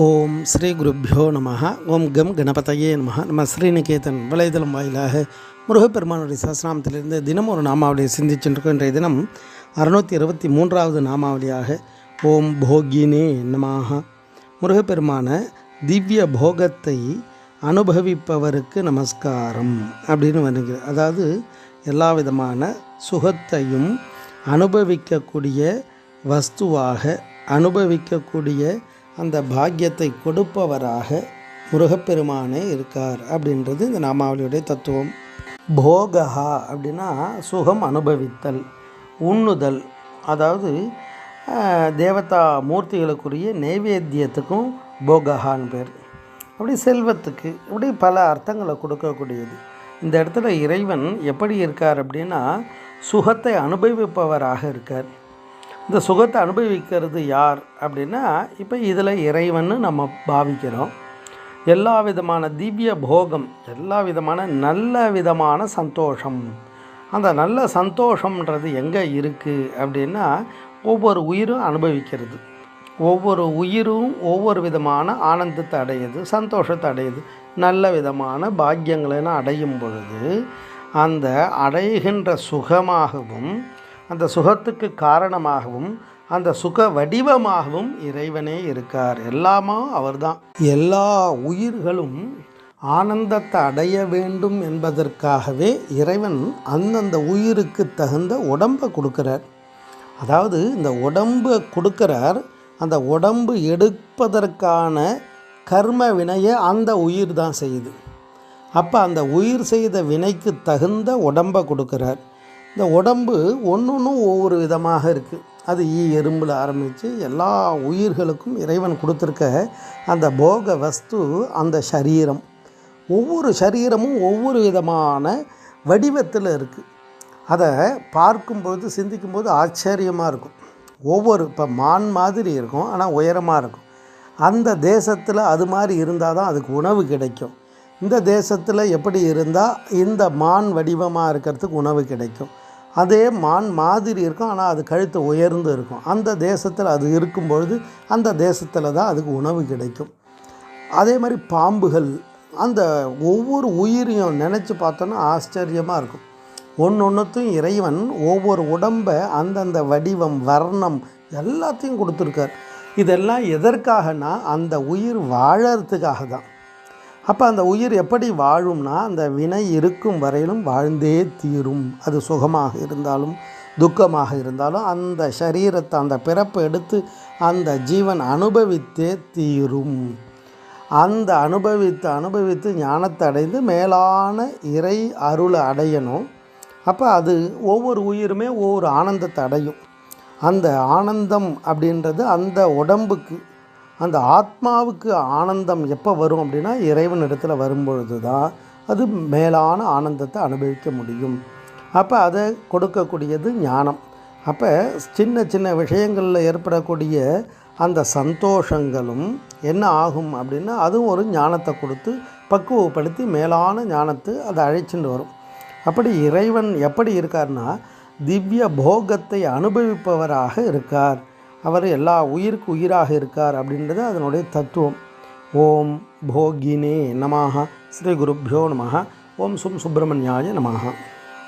ஓம் ஸ்ரீ குருப்யோ நமஹ. ஓம் கம் கணபதையே நமஹ. நம்ம ஸ்ரீநிகேதன் வலைதளம் வாயிலாக முருகப்பெருமானுடைய சஹஸ்ரநாமத்திலிருந்து தினம் ஒரு நாமாவளியை சிந்திச்சுருக்கோம். இன்றைய தினம் 623வது நாமாவளியாக ஓம் போகினே நமஹ. முருகப்பெருமான திவ்ய போகத்தை அனுபவிப்பவருக்கு நமஸ்காரம் அப்படின்னு வருகிறது. அதாவது எல்லா விதமான சுகத்தையும் அனுபவிக்கக்கூடிய வஸ்துவாக அனுபவிக்கக்கூடிய அந்த பாக்கியத்தை கொடுப்பவராக முருகப்பெருமானே இருக்கார் அப்படின்றது இந்த நாமாவளியுடைய தத்துவம். போகஹா அப்படின்னா சுகம் அனுபவித்தல், உண்ணுதல். அதாவது தேவதா மூர்த்திகளுக்குரிய நைவேத்தியத்துக்கும் போகஹான்னு பேர். அப்படி செல்வத்துக்கு இப்படி பல அர்த்தங்களை கொடுக்கக்கூடியது. இந்த இடத்துல இறைவன் எப்படி இருக்கார் அப்படின்னா சுகத்தை அனுபவிப்பவராக இருக்கார். இந்த சுகத்தை அனுபவிக்கிறது யார் அப்படின்னா இப்போ இதில் இறைவன்னு நம்ம பாவிக்கிறோம். எல்லா விதமான திவ்ய போகம், எல்லா விதமான நல்ல விதமான சந்தோஷம். அந்த நல்ல சந்தோஷம்ன்றது எங்கே இருக்குது அப்படின்னா ஒவ்வொரு உயிரும் அனுபவிக்கிறது. ஒவ்வொரு உயிரும் ஒவ்வொரு விதமான ஆனந்தத்தை அடையுது, சந்தோஷத்தை அடையுது. நல்ல விதமான பாக்கியங்களை அடையும் பொழுது அந்த அடைகின்ற சுகமாகவும் அந்த சுகத்துக்கு காரணமாகவும் அந்த சுக வடிவமாகவும் இறைவனே இருக்கார். எல்லாமா அவர்தான். எல்லா உயிர்களும் ஆனந்தத்தை அடைய வேண்டும் என்பதற்காகவே இறைவன் அந்தந்த உயிருக்கு தகுந்த உடம்பை கொடுக்குறார். அதாவது இந்த உடம்பை கொடுக்குறார். அந்த உடம்பு எடுப்பதற்கான கர்ம வினையை அந்த உயிர் தான் செய்யுது. அப்போ அந்த உயிர் செய்த வினைக்கு தகுந்த உடம்பை கொடுக்குறார். இந்த உடம்பு ஒன்றும் ஒவ்வொரு விதமாக இருக்குது. அது எறும்பில் ஆரம்பித்து எல்லா உயிர்களுக்கும் இறைவன் கொடுத்துருக்க அந்த போக வஸ்து அந்த சரீரம். ஒவ்வொரு சரீரமும் ஒவ்வொரு விதமான வடிவத்தில் இருக்குது. அதை பார்க்கும்பொழுது சிந்திக்கும்போது ஆச்சரியமாக இருக்கும். இப்போ மான் மாதிரி இருக்கும், ஆனால் உயரமாக இருக்கும். அந்த தேசத்தில் அது மாதிரி இருந்தால் தான் அதுக்கு உணவு கிடைக்கும். இந்த தேசத்தில் எப்படி இருந்தால் இந்த மான் வடிவமாக இருக்கிறதுக்கு உணவு கிடைக்கும். அதே மான் மாதிரி இருக்கும், ஆனால் அது கழுத்து உயர்ந்து இருக்கும். அந்த தேசத்தில் அது இருக்கும்பொழுது அந்த தேசத்தில் தான் அதுக்கு உணவு கிடைக்கும். அதே மாதிரி பாம்புகள், அந்த ஒவ்வொரு உயிரையும் நினச்சி பார்த்தோன்னா ஆச்சரியமாக இருக்கும். ஒன்றுத்தையும் இறைவன் ஒவ்வொரு உடம்பை அந்தந்த வடிவம், வர்ணம் எல்லாத்தையும் கொடுத்துருக்கார். இதெல்லாம் எதற்காகனா அந்த உயிர் வாழறதுக்காக தான். அப்போ அந்த உயிர் எப்படி வாழும்னா அந்த வினை இருக்கும் வரையிலும் வாழ்ந்தே தீரும். அது சுகமாக இருந்தாலும் துக்கமாக இருந்தாலும் அந்த சரீரத்தை, அந்த பிறப்பை எடுத்து அந்த ஜீவன் அனுபவித்தே தீரும். அந்த அனுபவித்து ஞானத்தை அடைந்து மேலான இறை அருளை அடையணும். அப்போ அது ஒவ்வொரு உயிருமே ஒவ்வொரு ஆனந்தத்தை அடையும். அந்த ஆனந்தம் அப்படின்றது அந்த உடம்புக்கு, அந்த ஆத்மாவுக்கு ஆனந்தம் எப்போ வரும் அப்படின்னா இறைவன் இடத்துல வரும்பொழுது தான் அது மேலான ஆனந்தத்தை அனுபவிக்க முடியும். அப்போ அதை கொடுக்கக்கூடியது ஞானம். அப்போ சின்ன சின்ன விஷயங்களில் ஏற்படக்கூடிய அந்த சந்தோஷங்களும் என்ன ஆகும் அப்படின்னா அதுவும் ஒரு ஞானத்தை கொடுத்து பக்குவப்படுத்தி மேலான ஞானத்தை அதை அழைச்சிட்டு வரும். அப்படி இறைவன் எப்படி இருக்கார்னா திவ்ய போகத்தை அனுபவிப்பவராக இருக்கார். அவர் எல்லா உயிருக்கு உயிராக இருக்கார் அப்படின்றது அதனுடைய தத்துவம். ஓம் போகினே நமஹ. ஸ்ரீ குருப்யோ நமஹ. ஓம் சுப்ரமணியாய நமஹ.